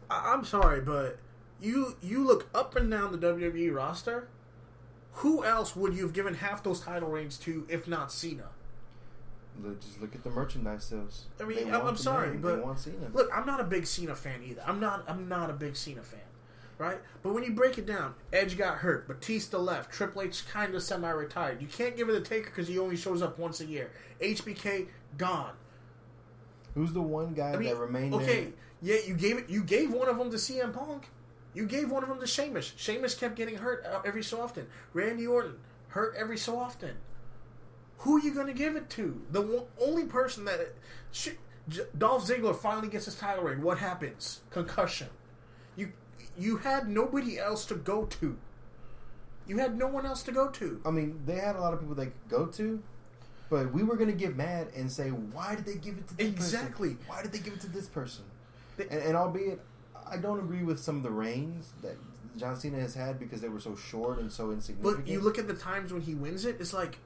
I'm sorry, but you look up and down the WWE roster, who else would you have given half those title reigns to if not Cena? Just look at the merchandise sales. I mean, I'm sorry, but they want Cena. Look, I'm not a big Cena fan either. I'm not a big Cena fan, right? But when you break it down, Edge got hurt, Batista left, Triple H kind of semi-retired. You can't give it a Taker because he only shows up once a year. HBK gone. Who's the one guy that remained? Okay, yeah, you gave one of them to CM Punk. You gave one of them to Sheamus. Sheamus kept getting hurt every so often. Randy Orton hurt every so often. Who are you going to give it to? The only person that Dolph Ziggler finally gets his title reign. What happens? Concussion. You had nobody else to go to. You had no one else to go to. I mean, they had a lot of people they could go to, but we were going to get mad and say, why did they give it to this person? Why did they give it to this person? And albeit, I don't agree with some of the reigns that John Cena has had because they were so short and so insignificant. But you look at the times when he wins it, it's like,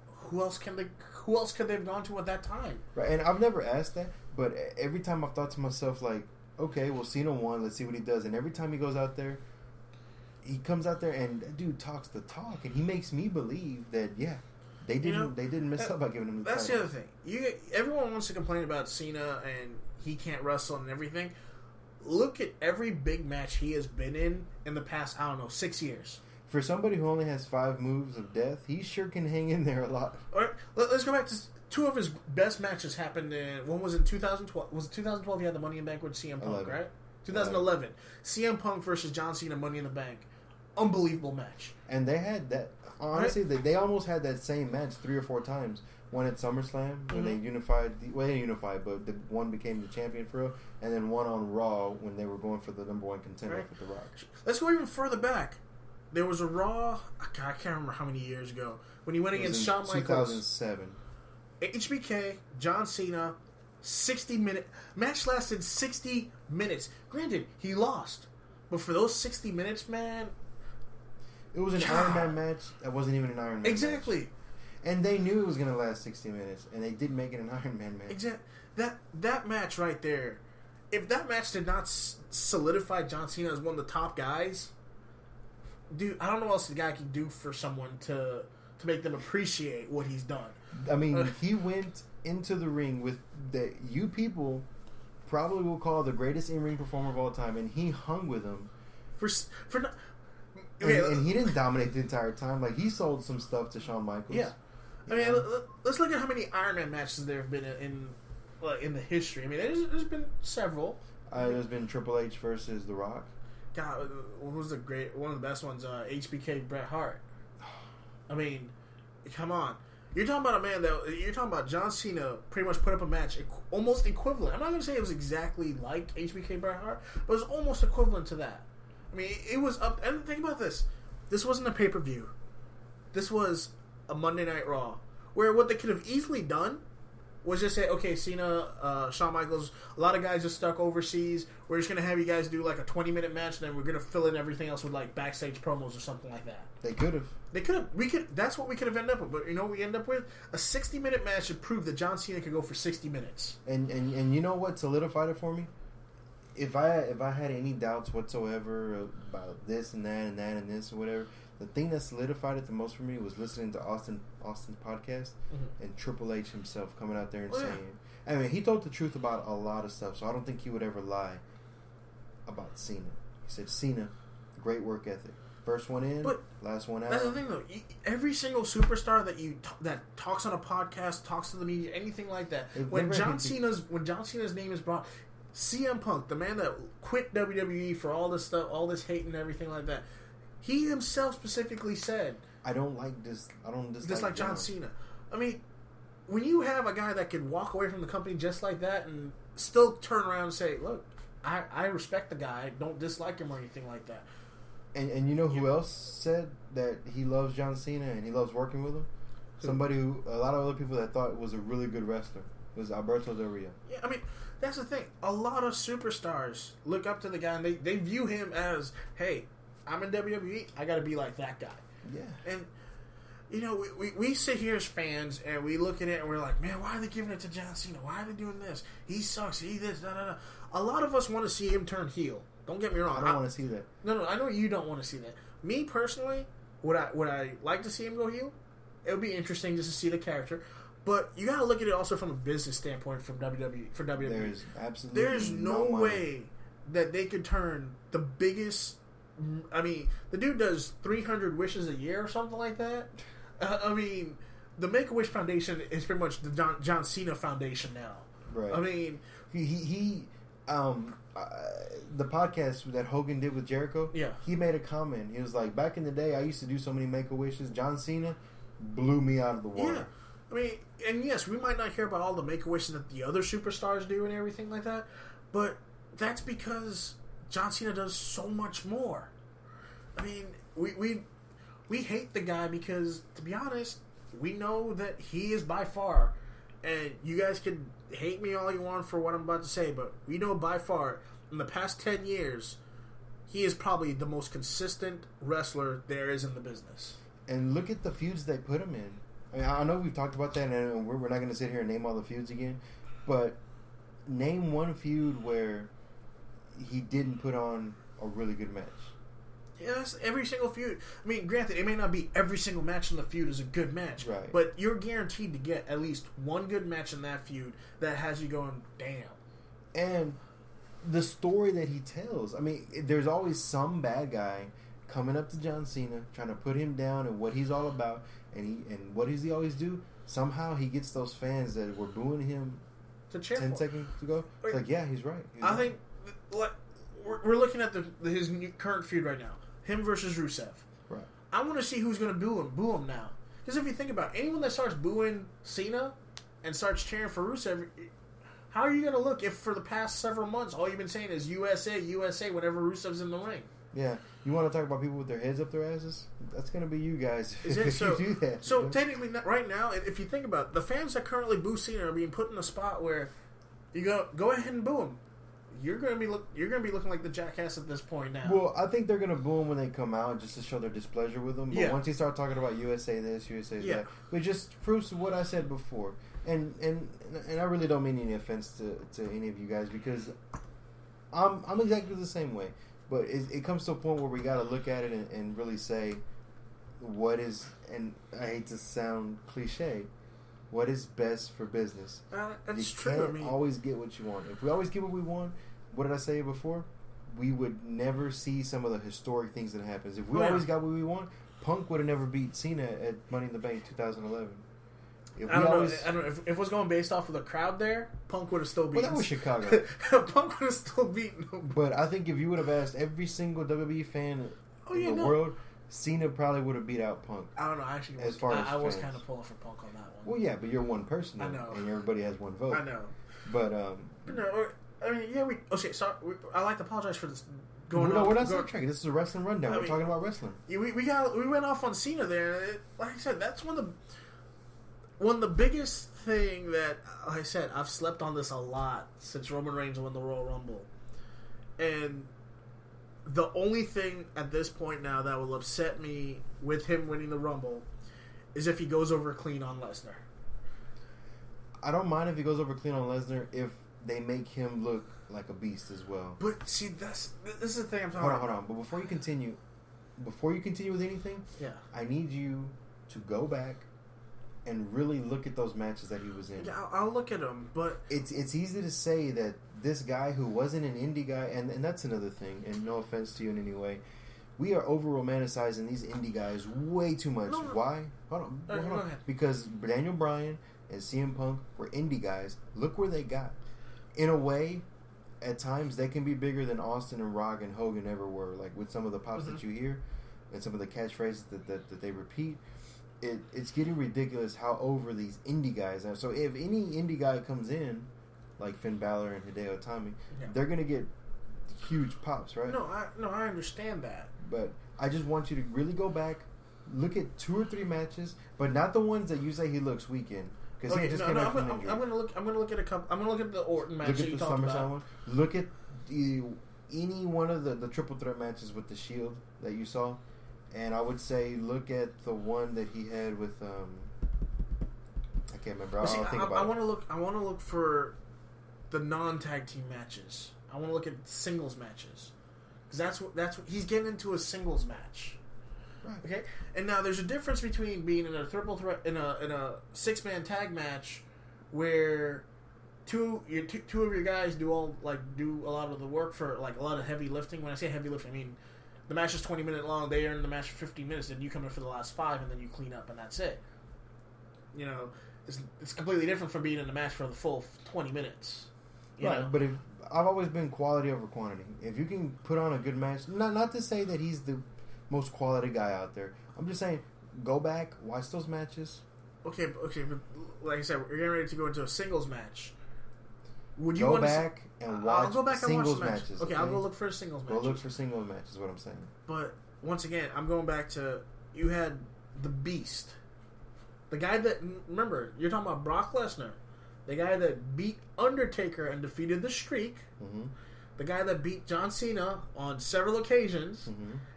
who else could they have gone to at that time? Right, and I've never asked that, but every time I've thought to myself, like, okay, well, Cena won, let's see what he does. And every time he goes out there, he comes out there and that dude talks the talk, and he makes me believe that, yeah, they didn't mess up by giving him the title. That's the other thing. Everyone wants to complain about Cena and he can't wrestle and everything. Look at every big match he has been in the past, I don't know, 6 years. For somebody who only has 5 moves of death, he sure can hang in there a lot. All right, let's go back to 2 of his best matches happened in, one was in 2012. Was it 2012 he had the Money in the Bank with CM Punk, 11. right? 2011. CM Punk versus John Cena, Money in the Bank. Unbelievable match. And they had that, honestly, right? they almost had that same match 3 or 4 times. One at SummerSlam when they unified, they unified, but the one became the champion for real, and then one on Raw when they were going for the number 1 contender with The Rock. Let's go even further back. There was a Raw, I can't remember how many years ago, when he went against Shawn Michaels. 2007. HBK, John Cena, 60-minute match lasted 60 minutes. Granted, he lost, but for those 60 minutes, man, it was an Iron Man match that wasn't even an Iron Man exactly. Match. And they knew it was going to last 60 minutes, and they did make it an Iron Man match. Exactly. That match right there, if that match did not solidify John Cena as one of the top guys, dude, I don't know what else the guy can do for someone to make them appreciate what he's done. I mean, he went into the ring with that you people probably will call the greatest in-ring performer of all time, and he hung with him and he didn't dominate the entire time. Like, he sold some stuff to Shawn Michaels. Yeah. I mean, let's look at how many Iron Man matches there have been in the history. I mean, there's been several. There's been Triple H versus The Rock. God, what was one of the best ones? HBK Bret Hart. I mean, come on. You're talking about John Cena pretty much put up a match almost equivalent. I'm not going to say it was exactly like HBK Bret Hart, but it was almost equivalent to that. I mean, it was up. And think about this. This wasn't a pay-per-view. This was a Monday Night Raw, where what they could have easily done was just say, okay, Cena, Shawn Michaels, a lot of guys are stuck overseas. We're just going to have you guys do like a 20-minute match, and then we're going to fill in everything else with like backstage promos or something like that. They could have. That's what we could have ended up with. But you know what we end up with? A 60-minute match to prove that John Cena could go for 60 minutes. And you know what solidified it for me? If I had any doubts whatsoever about this and that and that and this or whatever, the thing that solidified it the most for me was listening to Austin's podcast and Triple H himself coming out there and saying, I mean, he told the truth about a lot of stuff, so I don't think he would ever lie about Cena. He said, Cena, great work ethic. First one in, last one out. That's the thing, though. Every single superstar that talks on a podcast, talks to the media, anything like that, when John Cena's name is brought, CM Punk, the man that quit WWE for all this stuff, all this hate and everything like that, he himself specifically said, I don't dislike John Cena. I mean, when you have a guy that can walk away from the company just like that and still turn around and say, look, I respect the guy, don't dislike him or anything like that. And you know who else said that he loves John Cena and he loves working with him? Somebody who, a lot of other people that thought was a really good wrestler, was Alberto Del Rio. Yeah, I mean, that's the thing. A lot of superstars look up to the guy and they view him as, hey, I'm in WWE, I got to be like that guy. Yeah. And, you know, we sit here as fans and we look at it and we're like, man, why are they giving it to John Cena? Why are they doing this? He sucks. He this, da, da, da. A lot of us want to see him turn heel. Don't get me wrong. I don't want to see that. No, I know you don't want to see that. Me, personally, would I like to see him go heel? It would be interesting just to see the character. But you got to look at it also from a business standpoint from WWE. For WWE. There's no way that they could turn the biggest... I mean, the dude does 300 wishes a year or something like that. I mean, the Make-A-Wish Foundation is pretty much the John Cena Foundation now. Right. I mean... the podcast that Hogan did with Jericho, he made a comment. He was like, back in the day, I used to do so many Make-A-Wishes. John Cena blew me out of the water. I mean, and yes, we might not hear about all the make-a-wishes that the other superstars do and everything like that, but that's because John Cena does so much more. I mean, we hate the guy because, to be honest, we know that he is by far, and you guys can hate me all you want for what I'm about to say, but we know by far, in the past 10 years, he is probably the most consistent wrestler there is in the business. And look at the feuds they put him in. I mean, I know we've talked about that, and we're not going to sit here and name all the feuds again, but name one feud where he didn't put on a really good match. Yes, every single feud. I mean, granted, it may not be every single match in the feud is a good match, right? But you're guaranteed to get at least one good match in that feud that has you going, damn. And the story that he tells, I mean, there's always some bad guy coming up to John Cena, trying to put him down and what he's all about, and what does he always do? Somehow he gets those fans that were booing him to cheer 10 seconds ago. It's like, yeah, he's right. I think we're looking at his current feud right now. Him versus Rusev. Right. I want to see who's going to boo him now. Because if you think about it, anyone that starts booing Cena and starts cheering for Rusev, how are you going to look if for the past several months all you've been saying is USA, USA whenever Rusev's in the ring? Yeah. You want to talk about people with their heads up their asses? That's going to be you guys. Is it? So, you do that. So technically, right now, if you think about it, the fans that currently boo Cena are being put in a spot where you go ahead and boo him. You're gonna be looking like the jackass at this point now. Well, I think they're gonna boo him when they come out just to show their displeasure with him. But yeah. Once you start talking about USA this, USA that, it just proves what I said before. And I really don't mean any offense to any of you guys because I'm exactly the same way. But it comes to a point where we got to look at it and really say what is, and I hate to sound cliche, what is best for business. That's you true. can't always get what you want. If we always get what we want, what did I say before? We would never see some of the historic things that happens. If we always got what we want, Punk would have never beat Cena at Money in the Bank 2011. I don't know. If it was going based off of the crowd there, Punk would have still beaten. Well, that was Chicago. Punk would have still beaten him. But I think if you would have asked every single WWE fan in the world, Cena probably would have beat out Punk. I don't know. Actually, I was kind of pulling for Punk on that one. Well, yeah, but you're one person. I know. And everybody has one vote. I know. But no, I mean, yeah, I like to apologize for this. We're not sidetracking. This is a wrestling rundown. We're talking about wrestling. We went off on Cena there. Like I said, that's one of the biggest thing that, like I said, I've slept on this a lot since Roman Reigns won the Royal Rumble, and the only thing at this point now that will upset me with him winning the Rumble is if he goes over clean on Lesnar. I don't mind if he goes over clean on Lesnar if they make him look like a beast as well. But see, this is the thing I'm talking about. Hold on. But before you continue with anything, I need you to go back and really look at those matches that he was in. Yeah, I'll look at them, but it's easy to say that this guy who wasn't an indie guy, and that's another thing, and no offense to you in any way, we are over-romanticizing these indie guys way too much. No. Why? Hold on. Because Daniel Bryan and CM Punk were indie guys. Look where they got. In a way, at times, they can be bigger than Austin and Rock and Hogan ever were. Like, with some of the pops that you hear and some of the catchphrases that they repeat. It's getting ridiculous how over these indie guys are. So if any indie guy comes in, like Finn Balor and Hideo Itami, they're going to get huge pops, right? No, I understand that. But I just want you to really go back, look at 2 or 3 matches, but not the ones that you say he looks weak in. Because he just came back from injury. I'm gonna look at a couple. I'm gonna look at the Orton match. Look that at you the talked about. SummerSlam one. Look at any one of the triple threat matches with the Shield that you saw. And I would say look at the one that he had with I can't remember. I want to look for the non-tag team matches. I want to look at singles matches because that's what he's getting into a singles match. Right. Okay. And now there's a difference between being in a triple threat in a 6-man tag match where two of your guys do a lot of the work for like a lot of heavy lifting. When I say heavy lifting, I mean the match is 20 minutes long. They earn the match for 15 minutes, and you come in for the last 5, and then you clean up, and that's it. You know, it's completely different from being in a match for the full 20 minutes. You know? But I've always been quality over quantity. If you can put on a good match, not to say that he's the most quality guy out there. I'm just saying, go back, watch those matches, Okay, but like I said, we're getting ready to go into a singles match. Would you go want back and watch I'll go back and watch singles the match. matches? Okay, I'll go look for singles matches. Go look for singles matches. Is what I'm saying. But once again, I'm going back to you had the Beast, the guy that remember you're talking about Brock Lesnar, the guy that beat Undertaker and defeated the Streak, the guy that beat John Cena on several occasions,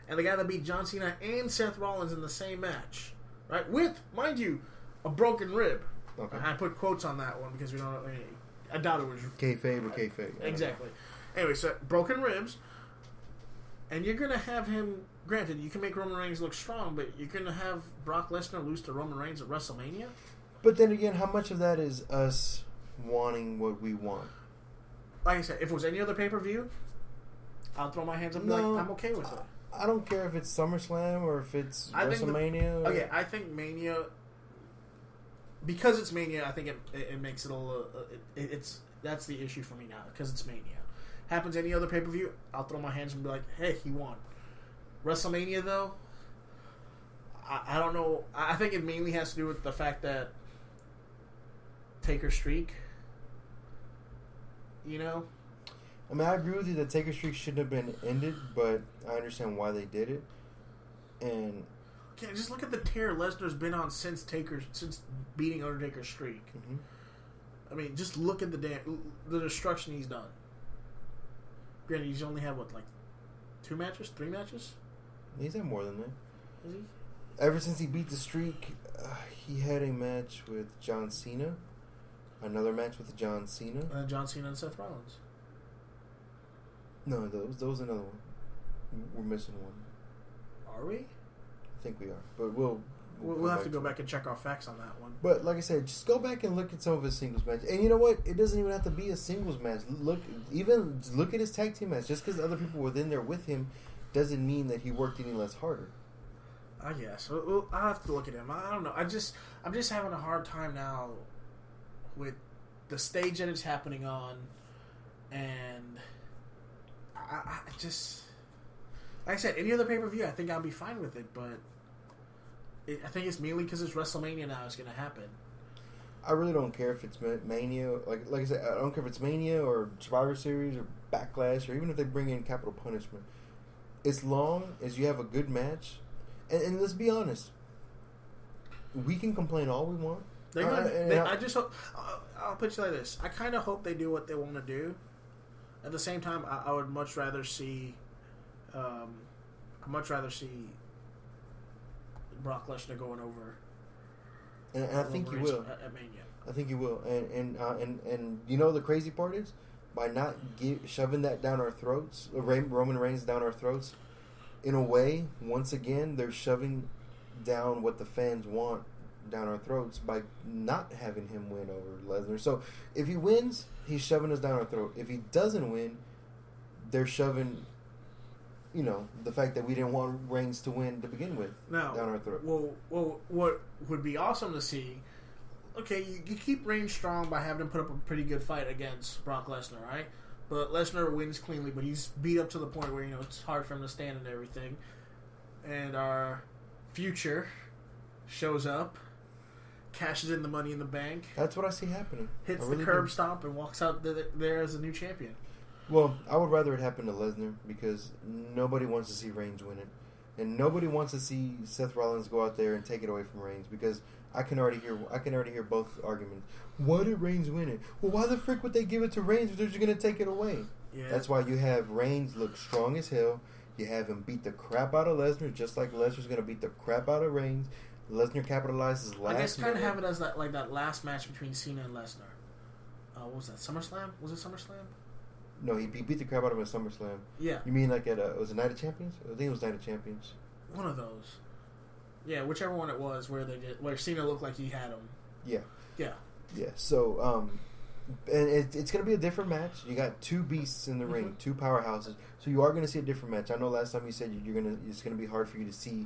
and the guy that beat John Cena and Seth Rollins in the same match, right? With, mind you, a broken rib. Okay. I put quotes on that one because we don't. I doubt it was kayfabe or kayfabe. Exactly. Anyway, so broken ribs, and you're gonna have him. Granted, you can make Roman Reigns look strong, but you're gonna have Brock Lesnar lose to Roman Reigns at WrestleMania. But then again, how much of that is us wanting what we want? Like I said, if it was any other pay-per-view, I'll throw my hands up and be like, I'm okay with it. I don't care if it's SummerSlam or if it's WrestleMania. Okay, I think Mania, because it's Mania, I think it makes it a little. That's the issue for me now because it's Mania. Happens any other pay-per-view, I'll throw my hands and be like, hey, he won. WrestleMania though, I don't know. I think it mainly has to do with the fact that Taker streak. You know? I mean, I agree with you that Taker streak shouldn't have been ended, but I understand why they did it. And yeah, just look at the tear Lesnar's been on since beating Undertaker's streak. I mean, just look at the destruction he's done. Granted, he's only had what, like 2 matches, 3 matches? He's had more than that. Is he? Ever since he beat the streak, he had a match with John Cena. Another match with John Cena. John Cena and Seth Rollins. No, that was another one. We're missing one. Are we? I think we are, but we'll have to go back and check our facts on that one. But like I said, just go back and look at some of his singles matches. And you know what? It doesn't even have to be a singles match. Look at his tag team match. Just because other people were in there with him doesn't mean that he worked any less harder. I guess. I'll have to look at him. I don't know. I'm just having a hard time now with the stage that it's happening on, and I just, like I said, any other pay-per-view, I think I'll be fine with it, but I think it's mainly because it's WrestleMania now it's going to happen. I really don't care if it's Mania. Like I said, I don't care if it's Mania or Survivor Series or Backlash or even if they bring in Capital Punishment. As long as you have a good match, and let's be honest, we can complain all we want. I just hope. I'll put you like this. I kind of hope they do what they want to do. At the same time, I would much rather see. Brock Lesnar going over. And I think you will. At Mania. I think you will. And you know the crazy part is, by not shoving that down our throats, Roman Reigns down our throats, in a way, once again, they're shoving down what the fans want down our throats by not having him win over Lesnar. So if he wins, he's shoving us down our throat. If he doesn't win, they're shoving, the fact that we didn't want Reigns to win to begin with down our throat. Well, what would be awesome to see, okay, you keep Reigns strong by having him put up a pretty good fight against Brock Lesnar, right? But Lesnar wins cleanly, but he's beat up to the point where, it's hard for him to stand and everything. And our future shows up, cashes in the Money in the Bank. That's what I see happening. Hits the curb stomp and walks out there as a new champion. Well, I would rather it happen to Lesnar because nobody wants to see Reigns win it. And nobody wants to see Seth Rollins go out there and take it away from Reigns because I can already hear both arguments. Why did Reigns win it? Well, why the frick would they give it to Reigns if they're just going to take it away? Yeah. That's why you have Reigns look strong as hell. You have him beat the crap out of Lesnar, just like Lesnar's going to beat the crap out of Reigns. Lesnar capitalizes last. I guess kind of have it as that last match between Cena and Lesnar. What was that? SummerSlam? Was it SummerSlam? No, he beat the crap out of him at SummerSlam. Yeah. You mean like was it Night of Champions? I think it was Night of Champions. One of those. Yeah, whichever one it was, where Cena looked like he had him. Yeah. Yeah. Yeah. So, and it's going to be a different match. You got 2 beasts in the ring, 2 powerhouses. So you are going to see a different match. I know last time you said it's going to be hard for you to see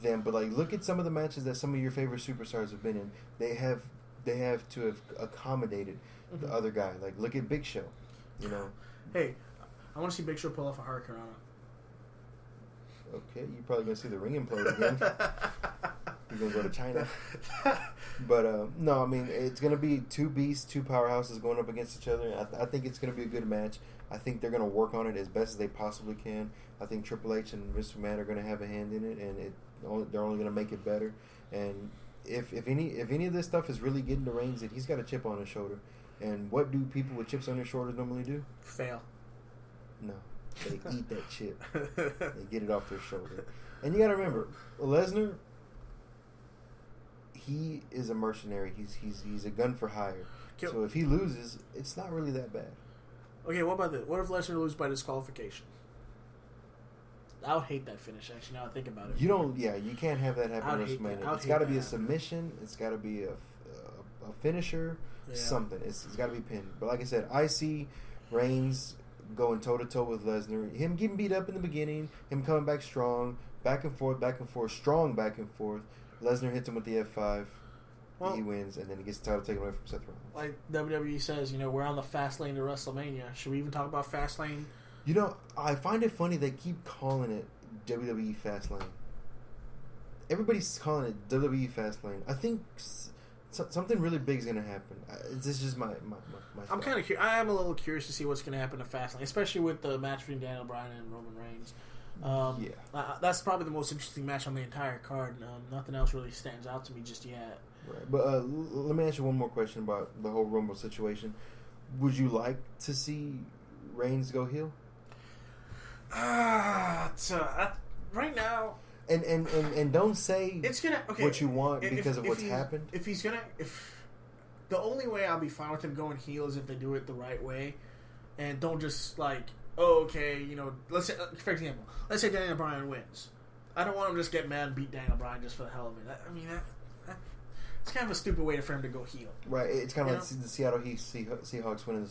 them, but look at some of the matches that some of your favorite superstars have been in. They have to have accommodated the other guy. Like look at Big Show. Hey, I want to see Big Show pull off a Hurricanrana. Okay, you're probably going to see the ring implode again. He's gonna go to China. But no, I mean it's gonna be two beasts, two powerhouses going up against each other. I think it's gonna be a good match. I think they're gonna work on it as best as they possibly can. I think Triple H and Mr. McMahon are gonna have a hand in it, and they're only gonna make it better. And if any of this stuff is really getting to Reigns, that he's got a chip on his shoulder. And what do people with chips on their shoulders normally do? Fail. No, they eat that chip. They get it off their shoulder. And you got to remember, Lesnar, he is a mercenary. He's a gun for hire. So if he loses, it's not really that bad. Okay, what about this? What if Lesnar loses by disqualification? I would hate that finish. Actually, now I think about it. You can't have that happen at WrestleMania. It's got to be a submission. It's got to be a finisher. Yeah. Something. It's got to be pinned. But like I said, I see Reigns going toe to toe with Lesnar. Him getting beat up in the beginning. Him coming back strong. Back and forth. Strong back and forth. Lesnar hits him with the F5. Well, he wins, and then he gets the title taken away from Seth Rollins. Like WWE says, we're on the fast lane to WrestleMania. Should we even talk about fast lane? I find it funny they keep calling it WWE Fast Lane. Everybody's calling it WWE Fast Lane. I think something really big is going to happen. This is just my I'm kind of I am a little curious to see what's going to happen to Fast Lane, especially with the match between Daniel Bryan and Roman Reigns. That's probably the most interesting match on the entire card. Nothing else really stands out to me just yet. Right, but let me ask you one more question about the whole Rumble situation. Would you like to see Reigns go heel? Right now. And don't say it's gonna what you want because of what's happened. If the only way I'll be fine with him going heel is if they do it the right way, and don't just let's say, for example, let's say Daniel Bryan wins. I don't want him to just get mad and beat Daniel Bryan just for the hell of it. It's kind of a stupid way for him to go heel. Right. It's kind of like the Seattle Seahawks winning,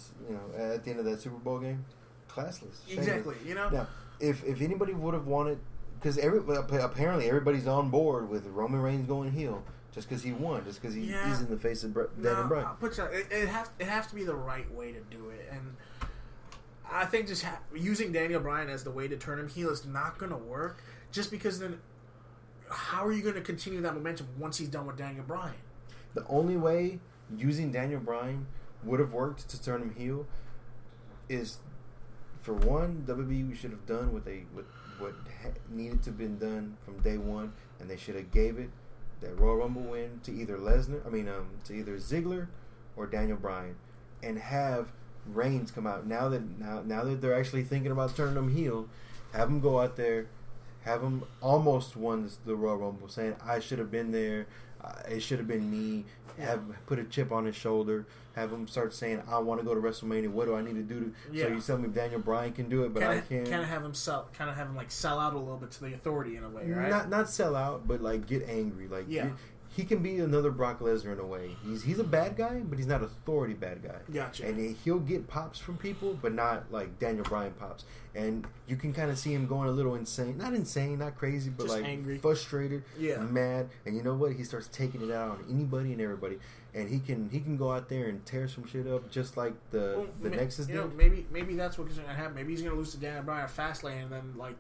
at the end of that Super Bowl game. Classless. Exactly. Now, if anybody would have wanted, because apparently everybody's on board with Roman Reigns going heel just because he won, just because he's in the face of Daniel Bryan. But it has to be the right way to do it, and I think just using Daniel Bryan as the way to turn him heel is not going to work. Just because then, how are you going to continue that momentum once he's done with Daniel Bryan? The only way using Daniel Bryan would have worked to turn him heel is, for one, WWE should have done what needed to have been done from day one, and they should have gave it that Royal Rumble win to either to either Ziggler or Daniel Bryan, and have Reigns come out now that they're actually thinking about turning him heel. Have him go out there, have him almost won the Royal Rumble, saying I should have been there. It should have been me. Have put a chip on his shoulder. Have him start saying, "I want to go to WrestleMania. What do I need to do?" So you tell me Daniel Bryan can do it, but I can't. Kind of have him sell out a little bit to the authority in a way, right? Not sell out, but get angry. He can be another Brock Lesnar in a way. He's a bad guy, but he's not authority bad guy. Gotcha. And he'll get pops from people, but not like Daniel Bryan pops. And you can kind of see him going a little insane. Not insane, not crazy, but just angry, frustrated, mad. And you know what? He starts taking it out on anybody and everybody. And he can go out there and tear some shit up, just like the Nexus did. Maybe that's what's going to happen. Maybe he's going to lose to Daniel Bryan at Fastlane, and then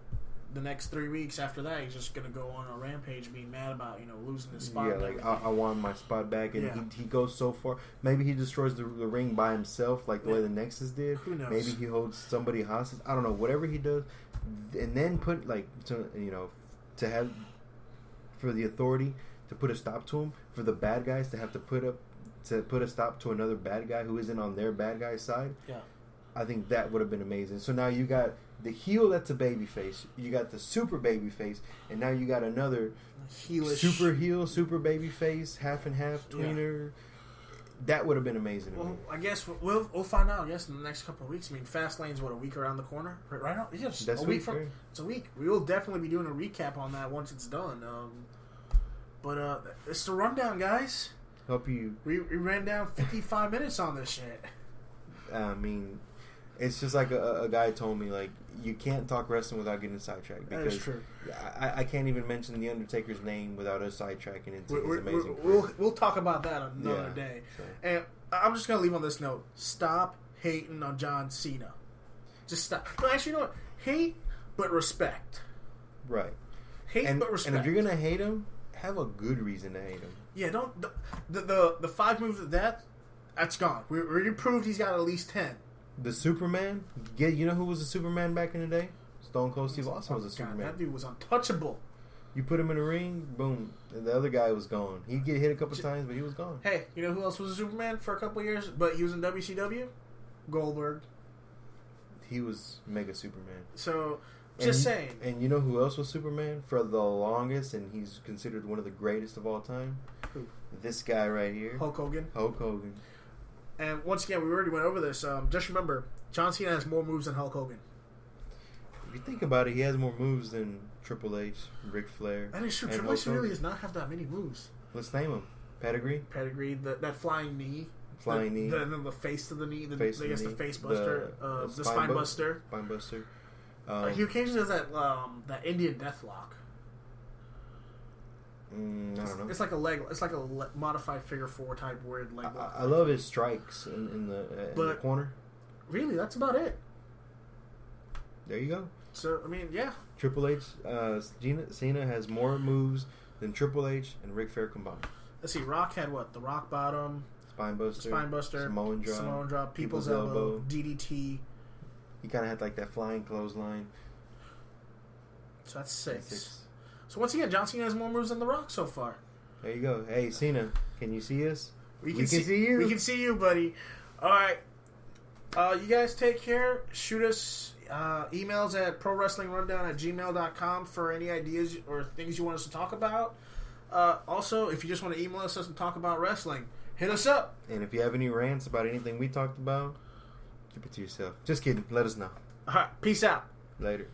the next 3 weeks after that, he's just going to go on a rampage being mad about, losing his spot. Yeah, I want my spot back. And he goes so far. Maybe he destroys the ring by himself, like the way the Nexus did. Who knows? Maybe he holds somebody hostage. I don't know. Whatever he does. And then put, to have, for the authority to put a stop to him, for the bad guys to have to put a stop to another bad guy who isn't on their bad guy's side. Yeah. I think that would have been amazing. So now you got the heel that's a baby face. You got the super baby face. And now you got another heelish, super heel, super baby face, half and half tweener. Yeah. That would have been amazing. Well, I guess we'll find out, in the next couple of weeks. I mean, Fastlane's, a week around the corner? Right now? Yes, that's a week from... It's a week. We will definitely be doing a recap on that once it's done. But it's the rundown, guys. Hope you... We ran down 55 minutes on this shit. I mean... It's just like a guy told me, you can't talk wrestling without getting sidetracked. That is true. I can't even mention The Undertaker's name without us sidetracking into his amazing we'll talk about that another day. So. And I'm just going to leave on this note. Stop hating on John Cena. Just stop. No, actually, you know what? Hate, but respect. Right. Hate, but respect. And if you're going to hate him, have a good reason to hate him. Yeah, don't the 5 moves of death. That's gone. We already proved he's got at least 10. The Superman. You know who was a Superman back in the day? Stone Cold Steve Austin was a Superman. That dude was untouchable. You put him in a ring, boom, and the other guy was gone. He'd get hit a couple times, but he was gone. Hey, you know who else was a Superman for a couple years, but he was in WCW? Goldberg. He was Mega Superman. So, just saying. And you know who else was Superman for the longest, and he's considered one of the greatest of all time? Who? This guy right here. Hulk Hogan. Hulk Hogan. And once again, we already went over this. Just remember, John Cena has more moves than Hulk Hogan. If you think about it, he has more moves than Triple H, Ric Flair. That is true. Triple H really does not have that many moves. Let's name them. Pedigree, that flying knee. Knee. And then the face to the knee. The face buster. The spine buster. Spine buster. He occasionally does that Indian death lock. I don't know. It's like a leg. It's like a modified figure 4 type weird leg lock. I love his strikes in the corner. Really, that's about it. There you go. So I mean, yeah. Triple H, Cena has more moves than Triple H and Ric Flair combined. Let's see. Rock had what? The rock bottom, spine buster, Samoan drop, people's elbow, DDT. He kind of had like that flying clothesline. So that's 6. So once again, John Cena has more moves than The Rock so far. There you go. Hey, Cena, can you see us? We can see you. We can see you, buddy. All right. You guys take care. Shoot us emails at prowrestlingrundown@gmail.com for any ideas or things you want us to talk about. Also, if you just want to email us and talk about wrestling, hit us up. And if you have any rants about anything we talked about, keep it to yourself. Just kidding. Let us know. All right. Peace out. Later.